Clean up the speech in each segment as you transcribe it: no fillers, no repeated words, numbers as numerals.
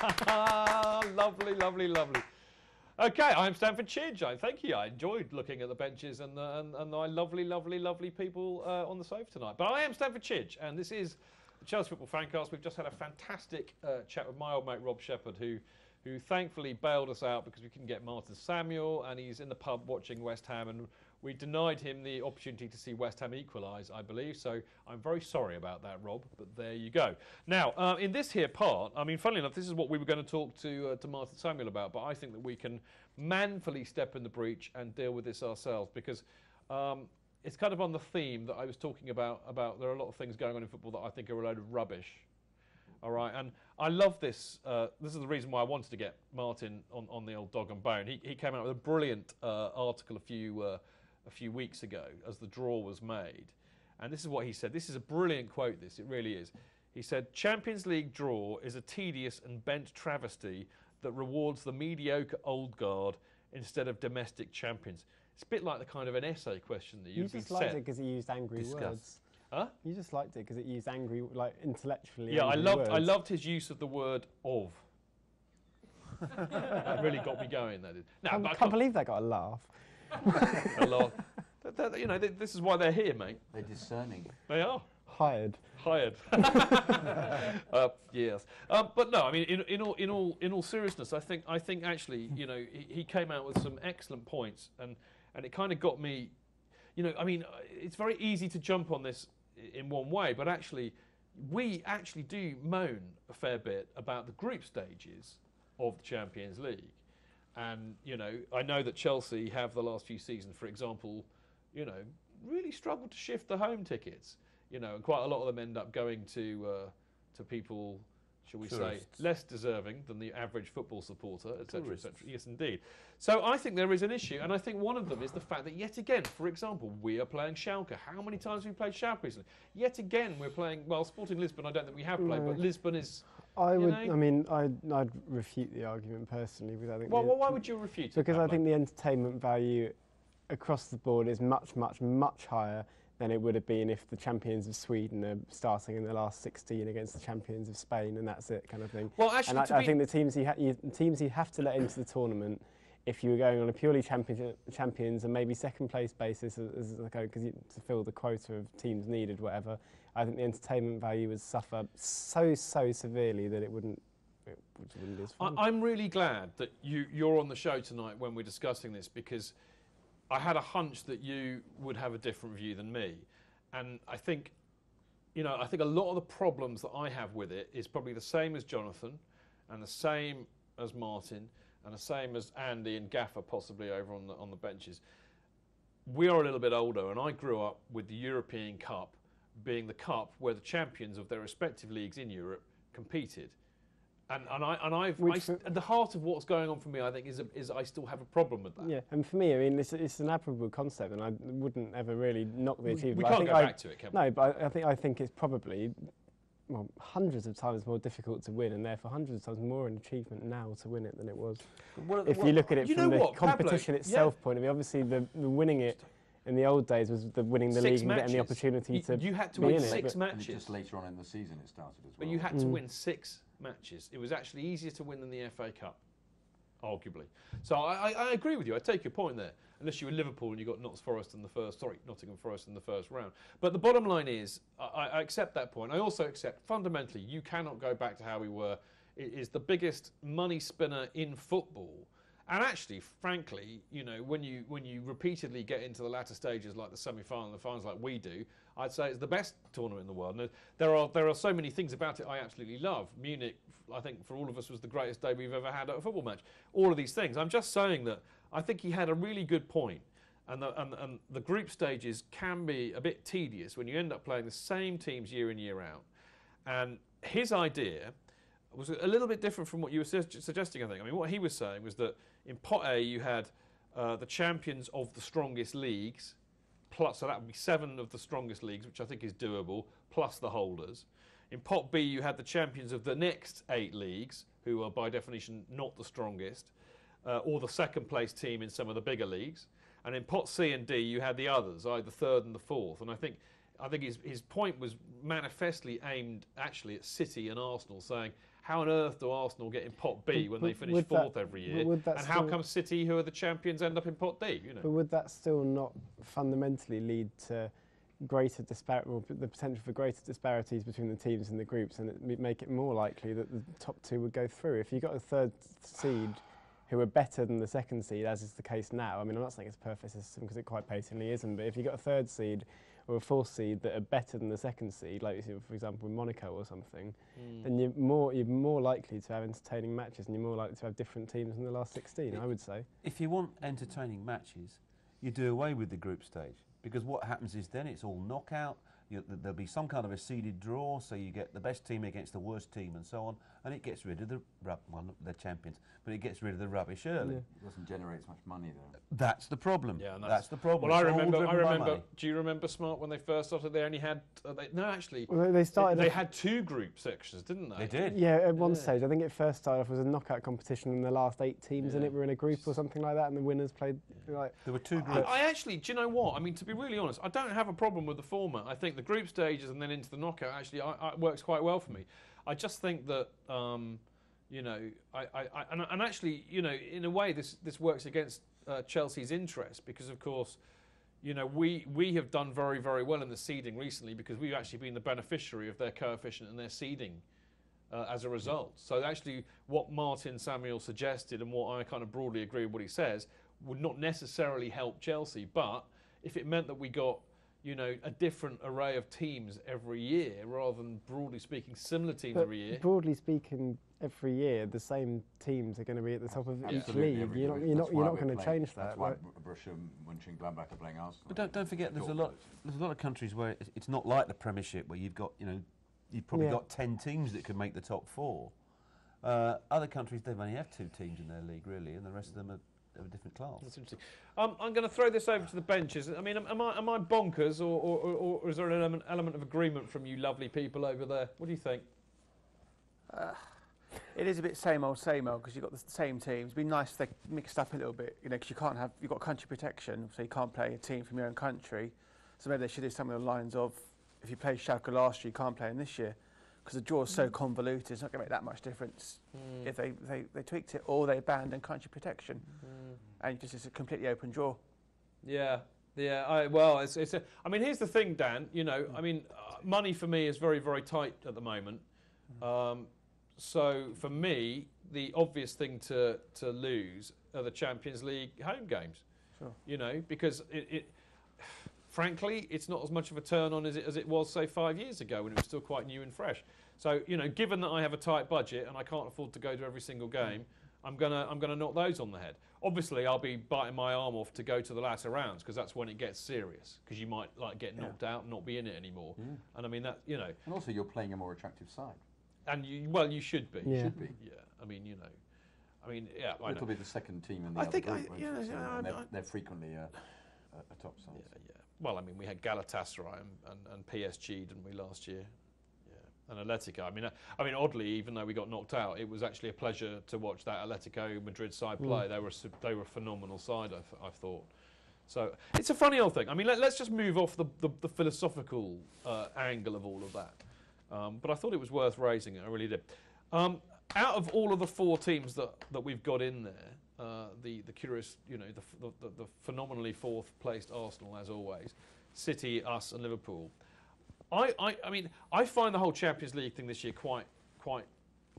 Lovely, lovely, lovely. Okay, I'm Stanford Chidge. Thank you. I enjoyed looking at the benches and my lovely, lovely, lovely people on the sofa tonight. But I am Stanford Chidge, and this is the Chelsea Football Fancast. We've just had a fantastic chat with my old mate Rob Shepherd, who thankfully bailed us out because we couldn't get Martin Samuel, and he's in the pub watching West Ham, and we denied him the opportunity to see West Ham equalise, I believe. So I'm very sorry about that, Rob, but there you go. Now, in this here part, I mean, funnily enough, this is what we were going to talk to Martin Samuel about, but I think that we can manfully step in the breach and deal with this ourselves, because it's kind of on the theme that I was talking about there are a lot of things going on in football that I think are a load of rubbish. All right, and I love this. This is the reason why I wanted to get Martin on the old dog and bone. He came out with a brilliant article a few weeks ago as the draw was made, and this is what he said. This is a brilliant quote. It really is. He said, "Champions League draw is a tedious and bent travesty that rewards the mediocre old guard instead of domestic champions." It's a bit like the kind of an essay question that you just liked it because he used angry words. Huh? You just liked it because it used angry, like intellectually. Yeah, words. I loved his use of the word "of." That really got me going. That did. No, I can't believe that got a laugh. A laugh. You know, this is why they're here, mate. They're discerning. They are. Hired. Yes. But no, I mean, in all seriousness, I think actually, you know, he came out with some excellent points, and it kind of got me. You know, I mean, it's very easy to jump on this in one way, but actually, we actually do moan a fair bit about the group stages of the Champions League. And, you know, I know that Chelsea have the last few seasons, for example, you know, really struggled to shift the home tickets, you know, and quite a lot of them end up going to people, shall we say, less deserving than the average football supporter, etc., etc. Yes, indeed. So I think there is an issue, and I think one of them is the fact that yet again, for example, we are playing Schalke. How many times have we played Schalke recently? Yet again, we're playing, well, Sporting Lisbon, I don't think we have played, but Lisbon is... I'd refute the argument personally. Because I think why would you refute it? Because I think the entertainment value across the board is much, much, much higher than it would have been if the champions of Sweden are starting in the last 16 against the champions of Spain, and that's it, kind of thing. Well, actually, and I think the teams you have to let into the tournament, if you were going on a purely champions and maybe second place basis, because to fill the quota of teams needed, whatever, I think the entertainment value would suffer so severely that it wouldn't be as fun. I'm really glad that you're on the show tonight when we're discussing this, because I had a hunch that you would have a different view than me. And I think, you know, a lot of the problems that I have with it is probably the same as Jonathan and the same as Martin and the same as Andy and Gaffer possibly over on the benches. We are a little bit older, and I grew up with the European Cup being the cup where the champions of their respective leagues in Europe competed. And the heart of what's going on for me, I think, is I still have a problem with that. Yeah, and for me, I mean, it's an admirable concept, and I wouldn't ever really knock the achievement. We can't go back to it, can we? No, but I think it's probably hundreds of times more difficult to win, and therefore hundreds of times more an achievement now to win it than it was. If you look at it from the competition itself point of view, obviously the winning it in the old days was the winning the league and getting the opportunity to you had to be win in 6 it, matches. Just later on in the season it started as well. But you had to win 6 matches. It was actually easier to win than the FA Cup, arguably. So I agree with you. I take your point there. Unless you were Liverpool and you got Nottingham Forest in the first round. But the bottom line is, I accept that point. I also accept fundamentally you cannot go back to how we were. It is the biggest money spinner in football. And actually, frankly, you know, when you repeatedly get into the latter stages like the semi-final and the finals like we do, I'd say it's the best tournament in the world. And there are so many things about it I absolutely love. Munich, I think, for all of us was the greatest day we've ever had at a football match. All of these things. I'm just saying that I think he had a really good point. And the group stages can be a bit tedious when you end up playing the same teams year in, year out. And his idea was a little bit different from what you were suggesting, I think. I mean, what he was saying was that in Pot A you had the champions of the strongest leagues, so that would be 7 of the strongest leagues, which I think is doable, plus the holders. In Pot B you had the champions of the next 8 leagues, who are by definition not the strongest, or the second place team in some of the bigger leagues. And in Pot C and D you had the others, either 3rd and the 4th. And I think his point was manifestly aimed actually at City and Arsenal, saying, how on earth do Arsenal get in Pot B when they finish would fourth that- every year? would that And how still- come City, who are the champions, end up in Pot D? You know. But would that still not fundamentally lead to greater the potential for greater disparities between the teams in the groups, and make it more likely that the top two would go through? If you got a third seed who are better than the second seed, as is the case now, I mean, I'm not saying it's a perfect system because it quite patently isn't, but if you got a third seed or a fourth seed that are better than the second seed, like you see, for example, in Monaco or something, then you're more likely to have entertaining matches, and you're more likely to have different teams in the last 16, I would say. If you want entertaining matches, you do away with the group stage, because what happens is then it's all knockout. There'll be some kind of a seeded draw, so you get the best team against the worst team and so on, and it gets rid of the champions, but it gets rid of the rubbish early. Yeah. It doesn't generate as much money though. That's the problem. Yeah, and that's the problem. Well, I It's all remember. driven by money. Do you remember Smart when they first started? They only had Well, they started. They had 2 group sections, didn't they? They did. Yeah, at one stage, I think it first started off as a knockout competition, and the last 8 teams in it were in a group or something like that, and the winners played like. There were 2 groups. I actually, do you know what? I mean, to be really honest, I don't have a problem with the format. I think the group stages and then into the knockout actually works quite well for me. I just think that, you know, and actually, you know, in a way, this works against Chelsea's interest because, of course, you know, we have done very, very well in the seeding recently because we've actually been the beneficiary of their coefficient and their seeding as a result. So actually, what Martin Samuel suggested and what I kind of broadly agree with what he says would not necessarily help Chelsea, but if it meant that we got, you know, a different array of teams every year rather than, broadly speaking, similar teams every year. Broadly speaking, every year the same teams are going to be at the top of each Absolutely, league. every You're group. not That's why going we're to playing- change that. That's why right? Borussia Mönchengladbach are playing Arsenal. But don't forget, there's a lot of countries where it's not like the Premiership, where you've got, you know, you've probably got 10 teams that could make the top 4. Other countries, they only have 2 teams in their league, really, and the rest of them are of a different class. That's interesting. I'm going to throw this over to the benches. I mean, am I bonkers, or is there an element of agreement from you lovely people over there? What do you think? It is a bit same old, because you've got the same teams. It'd be nice if they mixed up a little bit, you know, because you've got country protection, so you can't play a team from your own country. So maybe they should do something along the lines of, if you played Schalke last year, you can't play in this year. Because the draw is so convoluted, it's not going to make that much difference if they tweaked it, or they abandoned country protection. And it's a completely open draw. Yeah. I mean, here's the thing, Dan. You know, I mean, money for me is very, very tight at the moment. So for me, the obvious thing to lose are the Champions League home games. Sure. You know, because frankly, it's not as much of a turn on as it was, say, 5 years ago when it was still quite new and fresh. So, you know, given that I have a tight budget and I can't afford to go to every single game, I'm gonna knock those on the head. Obviously, I'll be biting my arm off to go to the latter rounds because that's when it gets serious. Because you might get knocked out and not be in it anymore. And I mean that, you know. And also, you're playing a more attractive side. And you should be. Yeah. You should be. Yeah. I mean, you know. I mean, yeah. I It'll know. be the second team in the I other think group, won't it? I- They're frequently a top side. Yeah. Well, I mean, we had Galatasaray and PSG, didn't we, last year? Yeah, and Atletico. I mean, oddly, even though we got knocked out, it was actually a pleasure to watch that Atletico Madrid side play. They were a phenomenal side, I thought. So it's a funny old thing. I mean, let's just move off the philosophical angle of all of that. But I thought it was worth raising it. I really did. Out of all of the 4 teams that we've got in there, the curious, you know, the phenomenally 4th placed Arsenal, as always, City, us, and Liverpool. I mean, I find the whole Champions League thing this year quite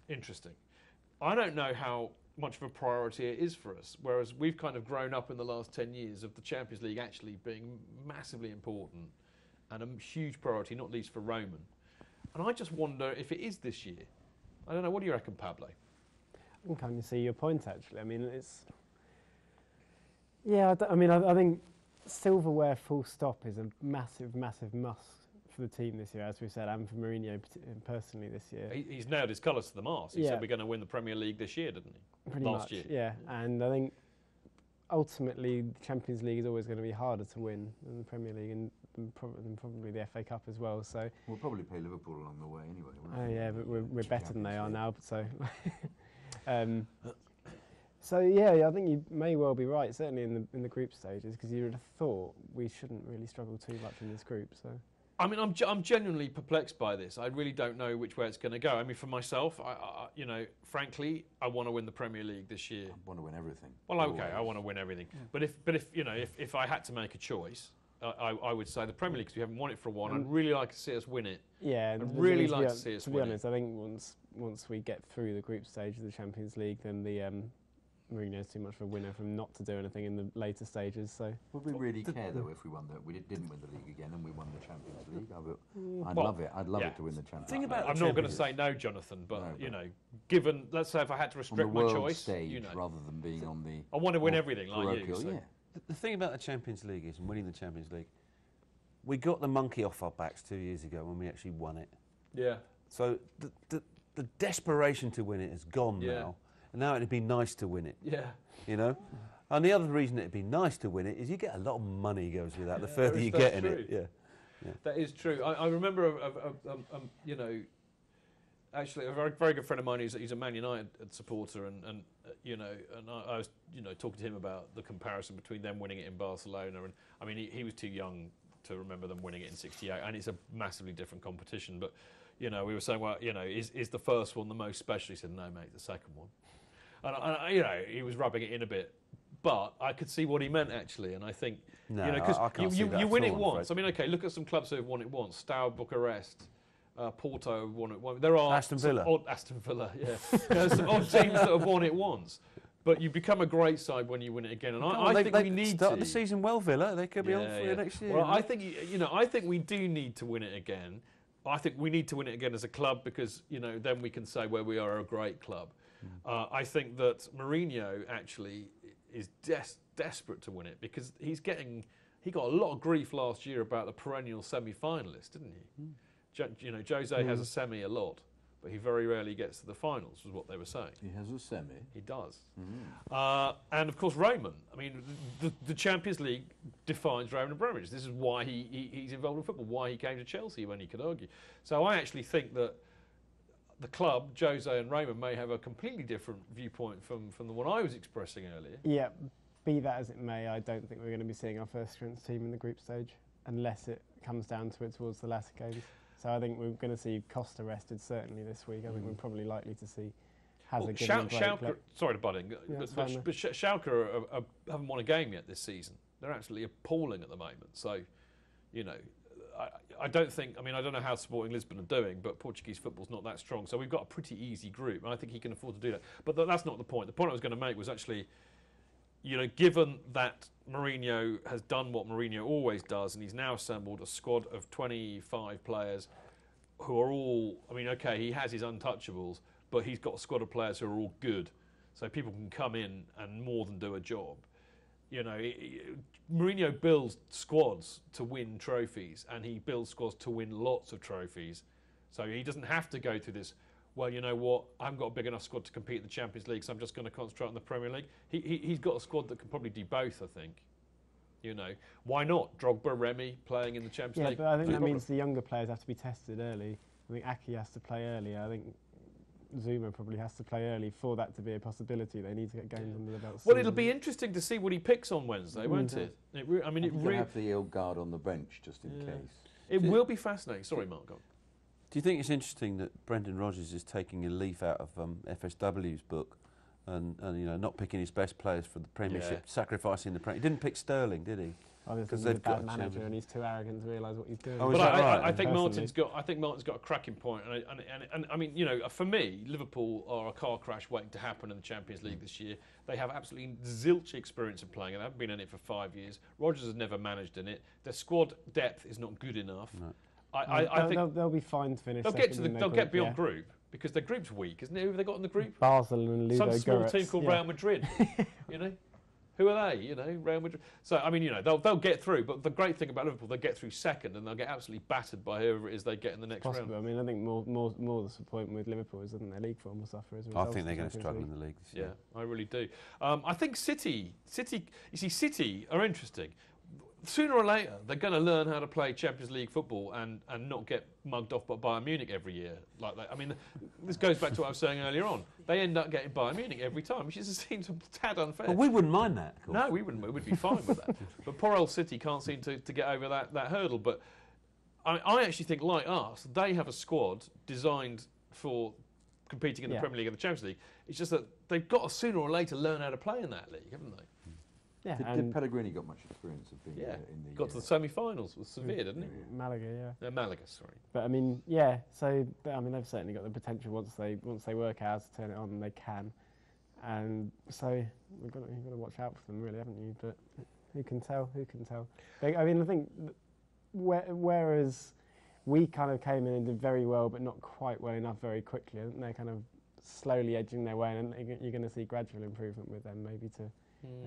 interesting. I don't know how much of a priority it is for us, whereas we've kind of grown up in the last 10 years of the Champions League actually being massively important and a huge priority, not least for Roman. And I just wonder if it is this year. I don't know. What do you reckon, Pablo? I can kind of see your point, actually. I mean, it's... Yeah, I think silverware full stop is a massive, massive must for the team this year, as we said, and for Mourinho personally this year. He's nailed his colours to the mast. He Yeah. said we're going to win the Premier League this year, didn't he? Pretty Last much, year. yeah. And I think ultimately the Champions League is always going to be harder to win than the Premier League and probably the FA Cup as well. So We'll probably play Liverpool along the way anyway. won't we? yeah, but we're better than they are Champions now. So yeah, I think you may well be right. Certainly in the group stages, because you would have thought we shouldn't really struggle too much in this group. So I mean, I'm genuinely perplexed by this. I really don't know which way it's going to go. I mean, for myself, you know, frankly, I want to win the Premier League this year. I want to win everything. Well, okay, Always. I want to win everything. But if you know, if I had to make a choice, I would say the Premier League, because we haven't won it for a while. I'd really like to see us win it. Yeah, I'd really like to see us to win be honest, I think once we get through the group stage of the Champions League, then the Mourinho's too much of a winner from not to do anything in the later stages. So Would we really care though if we won didn't win the league again and we won the Champions League? I'd Well, love it. I'd love yeah. it to win the Champions Thing League. about I'm not going to say no, Jonathan, but No, you but- know, given, let's say if I had to on the restrict my world choice, stage you know, rather than being on the. I want to win more everything like you. parochial, So. yeah. The thing about the Champions League is, and winning the Champions League, we got the monkey off our backs 2 years ago when we actually won it. Yeah. So the desperation to win it is gone Yeah. now. And now it'd be nice to win it, Yeah. you know? And the other reason it'd be nice to win it is you get a lot of money goes with that, the further you that's get in true. it. Yeah. That is true. I remember, you know, actually a very, very good friend of mine. He's a Man United supporter, and you know, and I was, you know, talking to him about the comparison between them winning it in Barcelona, and I mean, he was too young to remember them winning it in '68, and it's a massively different competition. But you know, we were saying, well, you know, is the first one the most special? He said, no, mate, the second one. And you know, he was rubbing it in a bit. But I could see what he meant, actually, and I think, No, you know, I can't because see that you at win all, it I'm once. I afraid. mean, okay, look at some clubs who have won it once. Steaua Bucharest, Porto have won it once. There are Aston Villa. Aston Villa, yeah. There's some odd teams that have won it once. But you become a great side when you win it again, and I think we need start to the season well, Villa. They could be on for yeah. it next year. Well, you know? I think you know, I think we do need to win it again. I think we need to win it again as a club because you know then we can say where we are a great club. I think that Mourinho actually is desperate to win it because he got a lot of grief last year about the perennial semi-finalist, didn't he? You know, Jose has a semi a lot, but he very rarely gets to the finals, was what they were saying. He has a semi. He does. And of course, Roman. I mean, the Champions League defines Roman Abramovich. This is why he's involved in football, why he came to Chelsea when he could argue. So I actually think that the club, Jose and Roman, may have a completely different viewpoint from the one I was expressing earlier. yeah, be that as it may, I don't think we're going to be seeing our first strength team in the group stage unless it comes down to it towards the latter games. So I think we're going to see Costa rested certainly this week. I think we're probably likely to see Hazard given a break. Schalke, sorry to butt in, it's but fine, Schalke haven't won a game yet this season. They're absolutely appalling at the moment. So, you know, I don't think, I mean, I don't know how Sporting Lisbon are doing, but Portuguese football's not that strong. So we've got a pretty easy group, and I think he can afford to do that. But that's not the point. The point I was going to make was actually, you know, given that Mourinho has done what Mourinho always does, and he's now assembled a squad of 25 players who are all, I mean, okay, he has his untouchables, but he's got a squad of players who are all good. So people can come in and more than do a job. You know, Mourinho builds squads to win trophies, and he builds squads to win lots of trophies. So he doesn't have to go through this, well, you know what, I haven't got a big enough squad to compete in the Champions League, so I'm just going to concentrate on the Premier League. He's got a squad that can probably do both, I think. You know, why not? Drogba, Remy playing in the Champions League. Yeah, but I think No that problem. means the younger players have to be tested early. I think Aki has to play early. I think Zuma probably has to play early for that to be a possibility. They need to get games under the belt. Well, it'll be interesting to see what he picks on Wednesday, won't it? I mean, it You really, have the ill guard on the bench just in case. it will be fascinating. Sorry, Mark. Go on. Do you think it's interesting that Brendan Rodgers is taking a leaf out of FSW's book and you know not picking his best players for the Premiership, Yeah. sacrificing the Premier? He didn't pick Sterling, did he? Because they've he's a got bad a manager Champions- and he's too arrogant to realise what he's doing. Oh, But is that right? I think Personally. Martin's got a cracking point, and I mean, you know, for me, Liverpool are a car crash waiting to happen in the Champions League this year. They have absolutely zilch experience of playing it. They haven't been in it for 5 years. Rodgers has never managed in it. Their squad depth is not good enough. No. I think they'll be fine to finish. they'll get to second in their they'll get group, beyond yeah. group because their group's weak, isn't it? Who have they got in the group? Basel and Ludo Some small Goretz, team called yeah. Real Madrid. You know. Who are they? You know, Real Madrid. So I mean, you know, they'll get through. But the great thing about Liverpool, they'll get through second, and they'll get absolutely battered by whoever it is they get in the next Possibly. round. I mean, I think more the point with Liverpool is that their league form will suffer as a I result. think they're of going to the struggle Champions in the league this Yeah, year. I really do. I think City. You see, City are interesting. Sooner or later, they're going to learn how to play Champions League football and not get mugged off by Bayern Munich every year like that. I mean, this goes back to what I was saying earlier on. They end up getting Bayern Munich every time, which just seems a tad unfair. But we wouldn't mind that, of course. No, we wouldn't. We'd be fine with that. But poor old City can't seem to get over that hurdle. But I actually think, like us, they have a squad designed for competing in the Premier League and the Champions League. It's just that they've got to sooner or later learn how to play in that league, haven't they? Yeah, Did Pellegrini got much experience of being in the... Got to the semi-finals with Sevilla, didn't he? Malaga, yeah. Malaga, sorry. But I mean, yeah. So I mean, they've certainly got the potential once they work out to turn it on, they can. And so you've got to watch out for them, really, haven't you? But who can tell? Who can tell? I mean, I think whereas we kind of came in and did very well, but not quite well enough very quickly, I think they're kind of slowly edging their way, and you're going to see gradual improvement with them, maybe to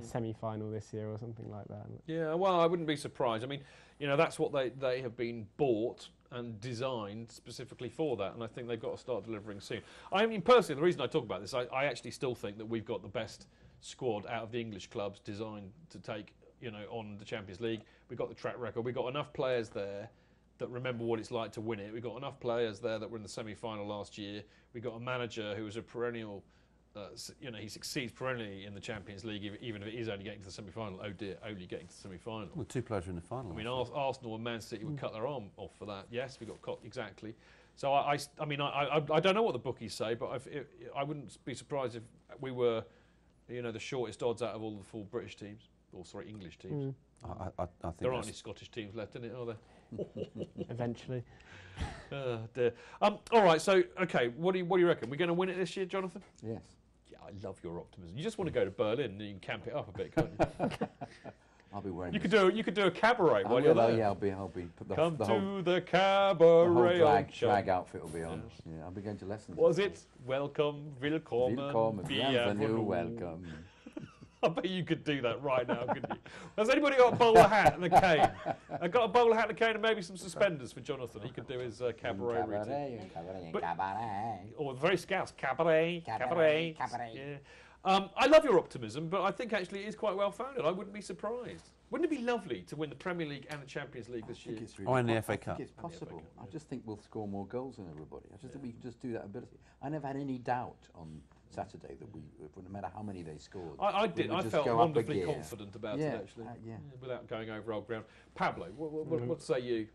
a semi-final this year or something like that. Yeah, well, I wouldn't be surprised. I mean, that's what they have been bought and designed specifically for that, and I think they've got to start delivering soon. I mean, personally, the reason I talk about this, I actually still think that we've got the best squad out of the English clubs designed to take, on the Champions League. We've got the track record. We've got enough players there that remember what it's like to win it. We've got enough players there that were in the semi-final last year. We've got a manager who is a perennial... he succeeds perennially in the Champions League, even if it is only getting to the semi-final. Oh dear, only getting to the semi-final. Well, 2 players are in the final. I mean, Arsenal and Man City would cut their arm off for that. Yes, we got exactly. So I don't know what the bookies say, but I wouldn't be surprised if we were, the shortest odds out of all the 4 British teams, or sorry, English teams. I think there aren't any Scottish teams left, in it, are there? Eventually. Oh dear. All right. So okay, what do you reckon? We're going to win it this year, Jonathan? Yes. Yeah, I love your optimism. You just want to go to Berlin and you can camp it up a bit, can't you? I'll be wearing. You could do a cabaret while you're there. Yeah, I'll be. Come the to whole, the cabaret. the whole drag outfit will be on. Yes. Yeah, I'll be going to lessons. Was it welcome, willkommen, Willkommen, bienvenue, bienvenue. welcome. I bet you could do that right now, couldn't you? Has anybody got a bowler hat and a cane? I've got a bowler hat and a cane and maybe some suspenders for Jonathan. He could do his cabaret routine. Or very Scouse, cabaret. Yeah. I love your optimism, but I think actually it is quite well founded. I wouldn't be surprised. Wouldn't it be lovely to win the Premier League and the Champions League this year? And the FA Cup. I think it's possible. I just think we'll score more goals than everybody. I just think we can just do that ability. I never had any doubt on Saturday that no matter how many they scored. I did. I felt wonderfully confident about it, actually. Without going over old ground. Pablo, what say you?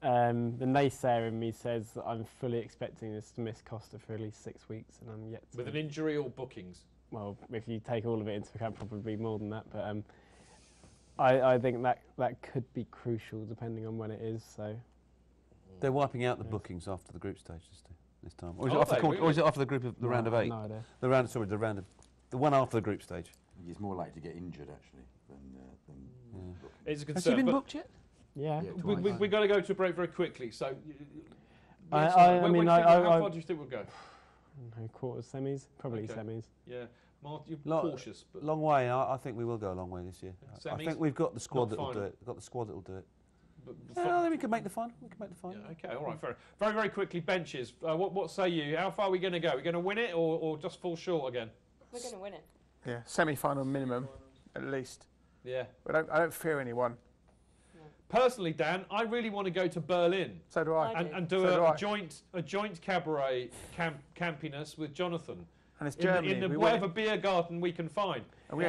The naysayer in me says that I'm fully expecting this to miss Costa for at least 6 weeks, and I'm yet to... With an injury or bookings? Well, if you take all of it into account, probably more than that, but I think that could be crucial depending on when it is, so... They're wiping out the bookings after the group stage this time. Or is it after the group of the round of 8? No idea. The one after the group stage. He's more likely to get injured, actually, than It's a concern. Has he been booked yet? Yeah. We've got to go to a break very quickly, so... How far do you think we'll go? No, quarters, semis? Probably semis. Yeah. Mark, you're cautious. But long way. I think we will go a long way this year. Semis? I think we've got the squad that will do it. Then we can make the final. Yeah, okay, all right, fair. Very, very quickly, benches. What say you? How far are we going to go? Are we going to win it or just fall short again? We're going to win it. Yeah, semi-final minimum, at least. Yeah. But I don't fear anyone. Personally, Dan, I really want to go to Berlin. So do I. And do a joint cabaret campiness with Jonathan. And it's Germany. In whatever beer garden we can find. And we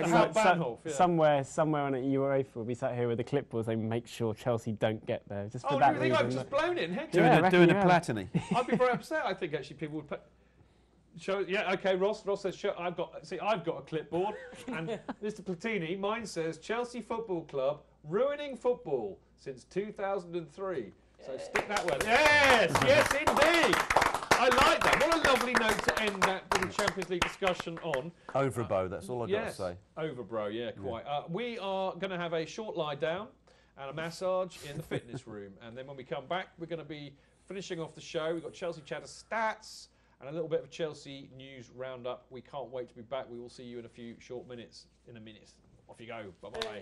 somewhere on at UEFA we'll be sat here with the clipboards. They make sure Chelsea don't get there. Just for that do you think reason. I've just blown it? Heck, doing a Platini. I'd be very upset. I think actually people would. Okay. Ross says I've got a clipboard, and Mr. Platini, mine says Chelsea Football Club ruining football since 2003. So stick that one. Yes, indeed. I like that. What a lovely note to end that little Champions League discussion on. Over a bow, that's all I've got to say. Over bro, yeah, quite. We are going to have a short lie down and a massage in the fitness room. And then when we come back, we're going to be finishing off the show. We've got Chelsea Chatter stats and a little bit of a Chelsea news roundup. We can't wait to be back. We will see you in a few short minutes. Off you go. Bye-bye.